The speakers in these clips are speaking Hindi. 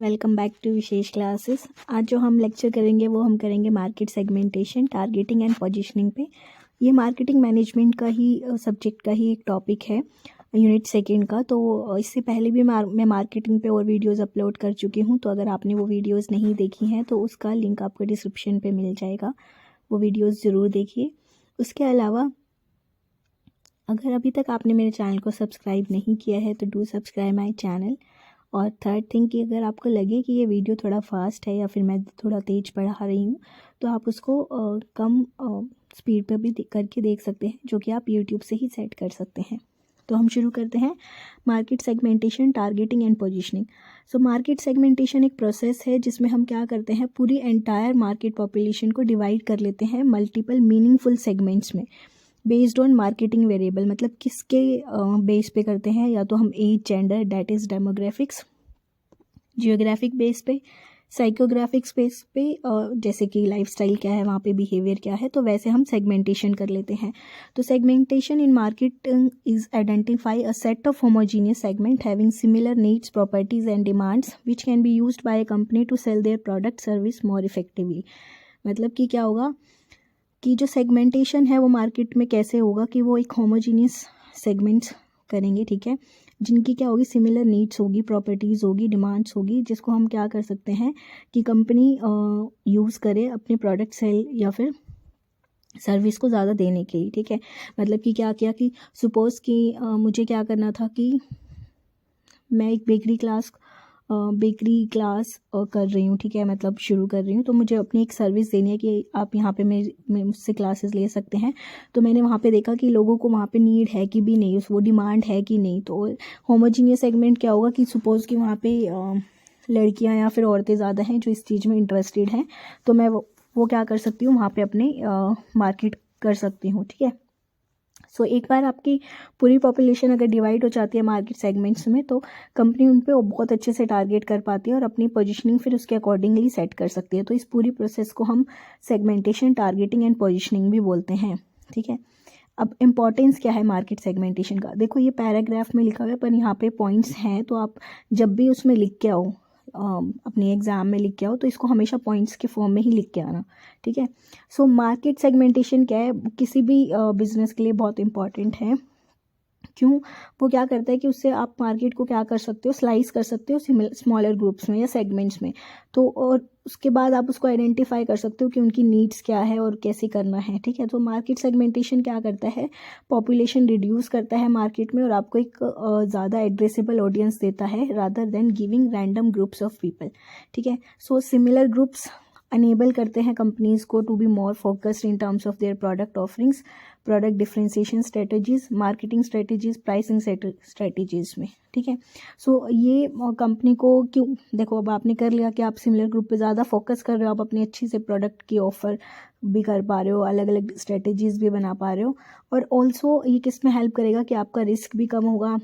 Welcome back to Vishesh classes. आज जो हम लेक्चर करेंगे वो हम करेंगे market segmentation, targeting and positioning पे। ये मार्केटिंग मैनेजमेंट का ही सब्जेक्ट का ही एक टॉपिक है, यूनिट सेकंड का। तो इससे पहले भी मैं मार्केटिंग पे और वीडियोस अपलोड कर चुकी हूँ, तो अगर आपने वो वीडियोस नहीं देखी हैं तो उसका लिंक आपको डिस्क्रिप्शन पे मिल जाएगा, वो वीडियोस ज़रूर देखिए। उसके अलावा अगर अभी तक आपने मेरे चैनल को सब्सक्राइब नहीं किया है तो डू सब्सक्राइब माई चैनल। और थर्ड थिंग कि अगर आपको लगे कि ये वीडियो थोड़ा फास्ट है या फिर मैं थोड़ा तेज़ पढ़ा रही हूँ तो आप उसको कम स्पीड पर भी करके देख सकते हैं, जो कि आप यूट्यूब से ही सेट कर सकते हैं। तो हम शुरू करते हैं market segmentation, targeting and positioning. So market segmentation एक प्रोसेस है जिसमें हम क्या करते हैं, पूरी एंटायर मार्केट पॉपुलेशन को डिवाइड कर लेते हैं मल्टीपल मीनिंगफुल सेगमेंट्स में बेस्ड ऑन मार्केटिंग वेरिएबल। मतलब किसके बेस पे करते हैं, या तो हम age, gender that is demographics, geographic base पे, साइकोग्राफिक्स बेस पे, जैसे कि लाइफस्टाइल क्या है वहाँ पे, बिहेवियर क्या है, तो वैसे हम सेगमेंटेशन कर लेते हैं। तो segmentation in market is identify a set of homogeneous segment having similar needs, properties and demands which can be used by a company to sell their product service more effectively. मतलब कि क्या होगा कि जो सेगमेंटेशन है वो मार्केट में कैसे होगा कि वो एक होमोजीनियस सेगमेंट्स करेंगे, ठीक है, जिनकी क्या होगी, सिमिलर नीड्स होगी, प्रॉपर्टीज़ होगी, डिमांड्स होगी, जिसको हम क्या कर सकते हैं कि कंपनी यूज़ करे अपने प्रोडक्ट सेल या फिर सर्विस को ज़्यादा देने के लिए, ठीक है। मतलब कि क्या किया कि सपोज़ कि मुझे क्या करना था कि मैं एक बेकरी क्लास कर रही हूँ, ठीक है, मतलब शुरू कर रही हूँ, तो मुझे अपनी एक सर्विस देनी है कि आप यहाँ पे मुझसे क्लासेस ले सकते हैं। तो मैंने वहाँ पे देखा कि लोगों को वहाँ पे नीड है कि भी नहीं, वो डिमांड है कि नहीं। तो होमोजीनियस सेगमेंट क्या होगा कि सपोज़ कि वहाँ पे लड़कियाँ या फिर औरतें ज़्यादा हैं जो इस चीज़ में इंटरेस्टेड हैं, तो मैं वो क्या कर सकती हूँ, वहाँ पर अपने मार्केट कर सकती हूँ, ठीक है। सो एक बार आपकी पूरी पॉपुलेशन अगर डिवाइड हो जाती है मार्केट सेगमेंट्स में, तो कंपनी उन पे बहुत अच्छे से टारगेट कर पाती है और अपनी पोजीशनिंग फिर उसके अकॉर्डिंगली सेट कर सकती है। तो इस पूरी प्रोसेस को हम सेगमेंटेशन, टारगेटिंग एंड पोजीशनिंग भी बोलते हैं, ठीक है। अब इम्पॉर्टेंस क्या है मार्केट सेगमेंटेशन का, देखो ये पैराग्राफ में लिखा हुआ है पर यहाँ पे पॉइंट्स हैं, तो आप जब भी उसमें लिख के आओ, अपने एग्ज़ाम में लिख के आओ, तो इसको हमेशा पॉइंट्स के फॉर्म में ही लिख के आना, ठीक है। सो मार्केट सेगमेंटेशन क्या है, किसी भी बिजनेस के लिए बहुत इंपॉर्टेंट है। क्यों? वो क्या करता है कि उससे आप मार्केट को क्या कर सकते हो, स्लाइस कर सकते हो स्मॉलर ग्रुप्स में या सेगमेंट्स में। तो और उसके बाद आप उसको आइडेंटिफाई कर सकते हो कि उनकी नीड्स क्या है और कैसे करना है, ठीक है। तो मार्केट सेगमेंटेशन क्या करता है, पॉपुलेशन रिड्यूस करता है मार्केट में और आपको एक ज़्यादा एड्रेसेबल ऑडियंस देता है rather than giving random groups of people, ठीक है। सो सिमिलर ग्रुप्स अनेबल करते हैं कंपनीज को to be more focused in terms of their product offerings, product differentiation strategies, marketing strategies, pricing strategies में, ठीक है। सो ये कंपनी को क्यों, देखो अब आपने कर लिया कि आप सिमिलर ग्रुप पे ज़्यादा फोकस कर रहे हो, आप अपनी अच्छी से प्रोडक्ट की ऑफर भी कर पा रहे हो, अलग अलग स्ट्रेटजीज भी बना पा रहे हो, और ऑल्सो ये किस में हेल्प करेगा कि आपका रिस्क भी कम होगा,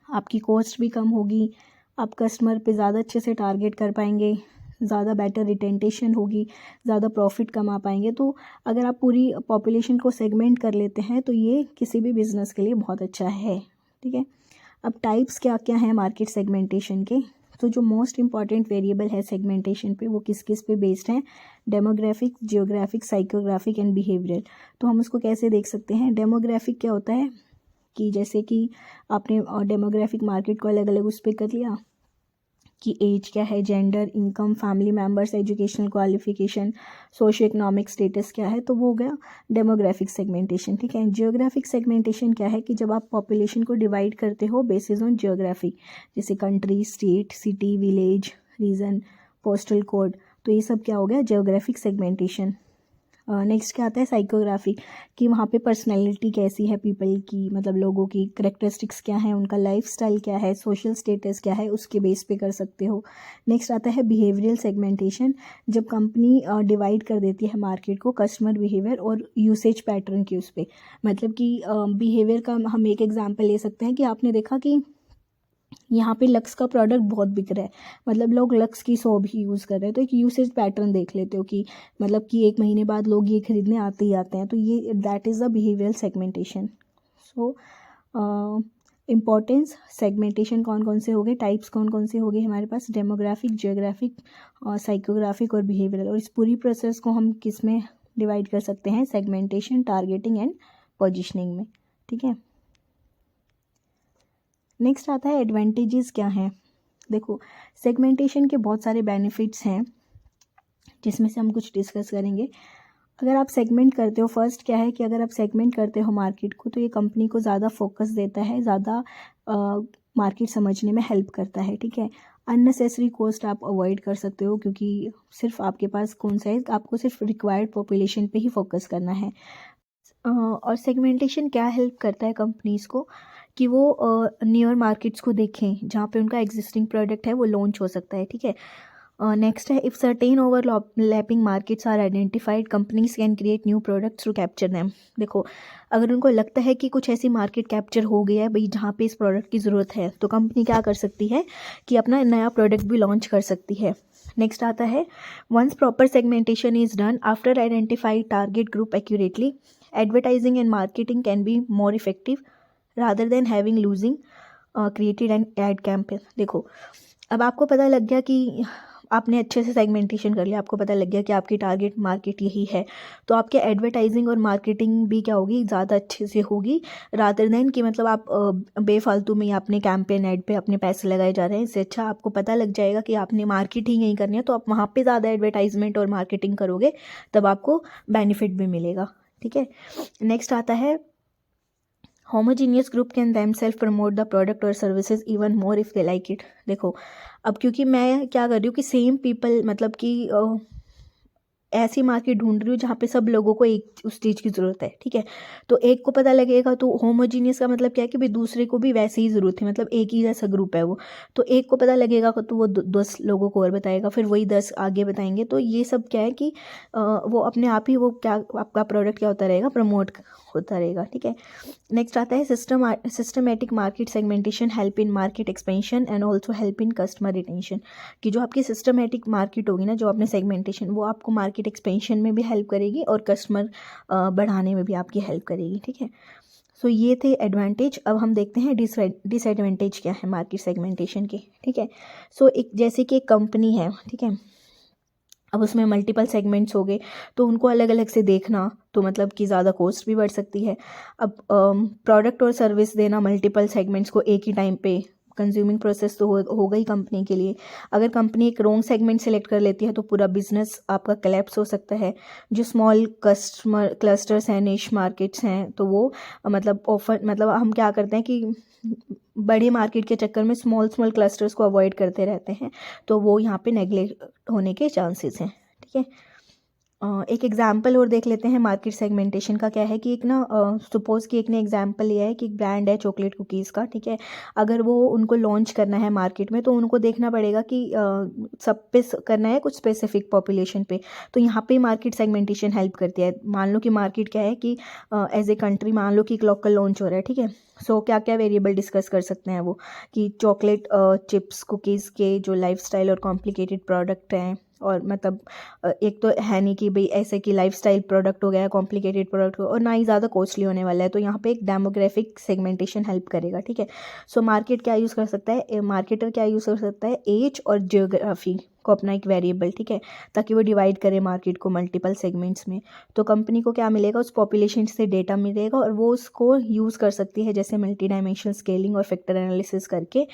आपकी कॉस्ट भी कम होगी, आप कस्टमर पे ज़्यादा अच्छे से टारगेट कर पाएंगे, ज़्यादा बेटर रिटेंटेशन होगी, ज़्यादा प्रॉफिट कमा पाएंगे। तो अगर आप पूरी पॉपुलेशन को सेगमेंट कर लेते हैं तो ये किसी भी बिजनेस के लिए बहुत अच्छा है, ठीक है। अब टाइप्स क्या क्या हैं मार्केट सेगमेंटेशन के, तो जो मोस्ट इंपॉर्टेंट वेरिएबल है सेगमेंटेशन पे वो किस किस पे बेस्ड हैं, demographic, geographic, psychographic and behavioural. तो हम उसको कैसे देख सकते हैं, डेमोग्राफिक क्या होता है कि जैसे कि आपने डेमोग्राफिक मार्केट को अलग अलग उस पर कर लिया कि एज क्या है, gender, income, family members, educational qualification, socio economic status क्या है, तो वो हो गया डेमोग्राफिक सेगमेंटेशन, ठीक है। जियोग्राफिक सेगमेंटेशन क्या है कि जब आप पॉपुलेशन को डिवाइड करते हो बेसिस ऑन जियोग्राफी, जैसे country, state, city, village, region, postal code, तो ये सब क्या हो गया, जियोग्राफिक सेगमेंटेशन। नेक्स्ट क्या आता है, साइकोग्राफी, कि वहाँ पे पर्सनैलिटी कैसी है पीपल की, मतलब लोगों की करेक्टरिस्टिक्स क्या है, उनका लाइफस्टाइल क्या है, सोशल स्टेटस क्या है, उसके बेस पे कर सकते हो। नेक्स्ट आता है बिहेवियरल सेगमेंटेशन, जब कंपनी डिवाइड कर देती है मार्केट को कस्टमर बिहेवियर और यूसेज पैटर्न के उस पर। मतलब कि बिहेवियर का हम एक एग्जाम्पल ले सकते हैं कि आपने देखा कि यहाँ पे लक्स का प्रोडक्ट बहुत बिक रहा है, मतलब लोग लक्स की सोप ही यूज़ कर रहे हैं, तो एक यूसेज पैटर्न देख लेते हो कि मतलब कि 1 महीने बाद लोग ये खरीदने आते ही आते हैं, तो ये that is a behavioural segmentation. So importance, segmentation कौन कौन से हो गए, टाइप्स कौन कौन से हो गए हमारे पास, डेमोग्राफिक, जियोग्राफिक, साइकोग्राफिक और बिहेवियरल। और इस पूरी प्रोसेस को हम किस में डिवाइड कर सकते हैं, सेगमेंटेशन, टारगेटिंग एंड पोजिशनिंग में। ठीक है, नेक्स्ट आता है एडवांटेजेस क्या हैं। देखो, सेगमेंटेशन के बहुत सारे बेनिफिट्स हैं जिसमें से हम कुछ डिस्कस करेंगे। अगर आप सेगमेंट करते हो, फर्स्ट क्या है कि अगर आप सेगमेंट करते हो मार्केट को, तो ये कंपनी को ज़्यादा फोकस देता है, ज़्यादा मार्केट समझने में हेल्प करता है। ठीक है, अननेसेसरी कॉस्ट आप अवॉइड कर सकते हो, क्योंकि सिर्फ आपके पास कौन सा है, आपको सिर्फ रिक्वायर्ड पॉपुलेशन पे ही फोकस करना है। और सेगमेंटेशन क्या हेल्प करता है कंपनीज़ को कि वो नियर मार्केट्स को देखें जहाँ पे उनका एग्जिस्टिंग प्रोडक्ट है वो लॉन्च हो सकता है। ठीक है, नेक्स्ट है, if certain overlapping markets are identified, companies can create new products to capture them. देखो, अगर उनको लगता है कि कुछ ऐसी मार्केट कैप्चर हो गया है भाई जहाँ पे इस प्रोडक्ट की ज़रूरत है, तो कंपनी क्या कर सकती है कि अपना नया प्रोडक्ट भी लॉन्च कर सकती है। नेक्स्ट आता है, once proper segmentation is done after identified target group accurately, advertising and marketing can be more effective rather than having losing created and ad campaign. देखो, अब आपको पता लग गया कि आपने अच्छे से सेगमेंटेशन कर लिया, आपको पता लग गया कि आपकी टारगेट मार्केट यही है, तो आपके एडवर्टाइजिंग और मार्केटिंग भी क्या होगी, ज़्यादा अच्छे से होगी रादर देन कि मतलब आप बेफालतू में अपने कैंपेन ऐड पे अपने पैसे लगाए जा रहे हैं। इससे अच्छा आपको पता लग जाएगा कि आपने मार्केट ही नहीं करनी है, तो आप वहाँ पे ज़्यादा एडवर्टाइजमेंट और मार्केटिंग करोगे, तब आपको बेनिफिट भी मिलेगा। ठीक है, नेक्स्ट आता है, homogeneous group can themselves promote the product or services even more if they like it। देखो, अब क्योंकि मैं क्या कर रही हूँ कि सेम पीपल, मतलब कि ऐसी मार्केट ढूंढ रही हूँ जहाँ पे सब लोगों को एक उस चीज़ की ज़रूरत है। ठीक है, तो एक को पता लगेगा, तो होमोजीनियस का मतलब क्या है कि भाई दूसरे को भी वैसे ही ज़रूरत है, मतलब एक ही जैसा ग्रुप है वो, तो एक को पता लगेगा तो वो 10 लोगों को और बताएगा, फिर वही 10 आगे बताएंगे। तो ये सब क्या है कि वो अपने आप ही वो क्या आपका प्रोडक्ट क्या होता रहेगा, प्रमोट होता रहेगा। ठीक है, नेक्स्ट आता है, systematic market segmentation help in market expansion and also help in customer retention. कि जो आपकी सिस्टमेटिक मार्केट होगी ना, जो आपने सेगमेंटेशन, वो आपको मार्केट एक्सपेंशन में भी हेल्प करेगी और कस्टमर बढ़ाने में भी आपकी हेल्प करेगी। ठीक है, सो ये थे एडवांटेज। अब हम देखते हैं डिसएडवांटेज क्या है मार्केट सेगमेंटेशन के। ठीक है, सो एक जैसे कि एक कंपनी है, ठीक है, अब उसमें मल्टीपल सेगमेंट्स हो गए, तो उनको अलग अलग से देखना, तो मतलब कि ज़्यादा कॉस्ट भी बढ़ सकती है। अब प्रोडक्ट और सर्विस देना मल्टीपल सेगमेंट्स को एक ही टाइम पे, कंज्यूमिंग प्रोसेस तो हो गई कंपनी के लिए। अगर कंपनी एक रॉन्ग सेगमेंट सेलेक्ट कर लेती है तो पूरा बिजनेस आपका कोलैप्स हो सकता है। जो स्मॉल कस्टमर क्लस्टर्स हैं, निश मार्केट्स हैं, तो वो मतलब ऑफर, मतलब हम क्या करते हैं कि बड़ी मार्केट के चक्कर में स्मॉल क्लस्टर्स को अवॉइड करते रहते हैं, तो वो यहाँ पे नेगलेक्ट होने के चांसेस हैं। ठीक है, एक एग्जाम्पल और देख लेते हैं मार्केट सेगमेंटेशन का। क्या है कि एक ना सपोज़ कि एक ने एग्जाम्पल लिया है कि एक ब्रांड है चॉकलेट कुकीज़ का। ठीक है, अगर वो उनको लॉन्च करना है मार्केट में, तो उनको देखना पड़ेगा कि सब पे करना है, कुछ स्पेसिफिक पॉपुलेशन पे, तो यहाँ पे मार्केट सेगमेंटेशन हेल्प करती है। मान लो कि मार्केट क्या है कि एज ए कंट्री, मान लो कि एक लोकल लॉन्च हो रहा है। ठीक है, सो क्या क्या वेरिएबल डिस्कस कर सकते हैं वो, कि चॉकलेट चिप्स कुकीज़ के जो लाइफस्टाइल और कॉम्प्लिकेटेड प्रोडक्ट हैं, और मतलब एक तो है नहीं कि भाई ऐसे कि लाइफस्टाइल प्रोडक्ट हो गया, कॉम्प्लिकेटेड प्रोडक्ट हो, और ना ही ज़्यादा कॉस्टली होने वाला है, तो यहाँ पे एक डेमोग्राफिक सेगमेंटेशन हेल्प करेगा। ठीक है, सो मार्केट क्या यूज़ कर सकता है, मार्केटर क्या यूज़ कर सकता है, एज और जियोग्राफी को अपना एक वेरिएबल। ठीक है, ताकि वो डिवाइड करे मार्केट को मल्टीपल सेगमेंट्स में। तो कंपनी को क्या मिलेगा, उस पॉपुलेशन से डेटा मिलेगा, और वो उसको यूज़ कर सकती है, जैसे मल्टी डायमेंशनल स्केलिंग और फैक्टर एनालिसिस करके।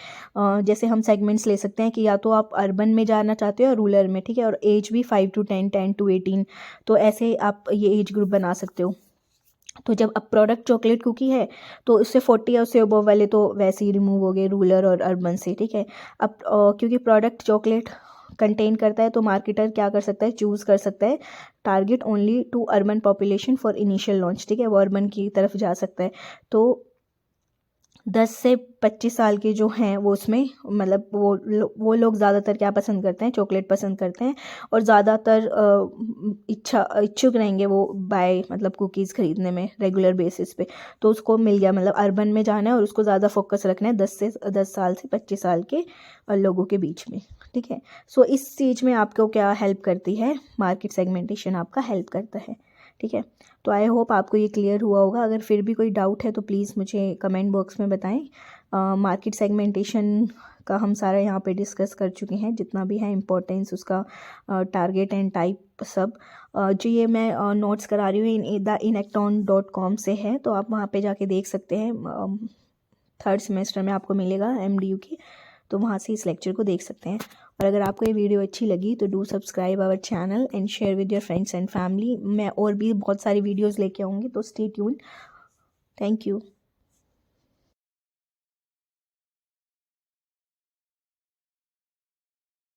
जैसे हम सेगमेंट्स ले सकते हैं कि या तो आप अर्बन में जाना चाहते हो या रूरल में। ठीक है, और एज भी 5 to 10, 10 to 18, तो ऐसे आप ये एज ग्रुप बना सकते हो। तो जब अब प्रोडक्ट चॉकलेट कुकी है, तो उससे 40 या उससे अबव वाले तो वैसे ही रिमूव हो गए रूरल और अर्बन से। ठीक है, अब क्योंकि प्रोडक्ट चॉकलेट कंटेन करता है, तो मार्केटर क्या कर सकता है, चूज़ कर सकता है target only to urban population for initial launch. ठीक है, वो अर्बन की तरफ जा सकता है। तो 10 से 25 साल के जो हैं वो उसमें, मतलब वो लोग ज़्यादातर क्या पसंद करते हैं, चॉकलेट पसंद करते हैं, और ज़्यादातर इच्छुक रहेंगे वो बाय मतलब कुकीज़ ख़रीदने में रेगुलर बेसिस पे। तो उसको मिल गया, मतलब अर्बन में जाना है और उसको ज़्यादा फोकस रखना है 10 साल से 25 साल के लोगों के बीच में। ठीक है, सो इस चीज़ में आपको क्या हेल्प करती है, मार्केट सेगमेंटेशन आपका हेल्प करता है। ठीक है, तो आई होप आपको ये क्लियर हुआ होगा। अगर फिर भी कोई डाउट है तो प्लीज़ मुझे कमेंट बॉक्स में बताएं। मार्केट सेगमेंटेशन का हम सारा यहाँ पे डिस्कस कर चुके हैं, जितना भी है इम्पोर्टेंस उसका, टारगेट एंड टाइप सब। जो ये मैं नोट्स करा रही हूँ inacton.com से है, तो आप वहाँ पे जाके देख सकते हैं। 3rd सेमेस्टर में आपको मिलेगा MDU की, तो वहाँ से इस लेक्चर को देख सकते हैं। और अगर आपको ये वीडियो अच्छी लगी तो do subscribe our channel and share with your friends and family. मैं और भी बहुत सारी वीडियोज़ लेके आऊँगी, तो स्टे ट्यून। Thank you.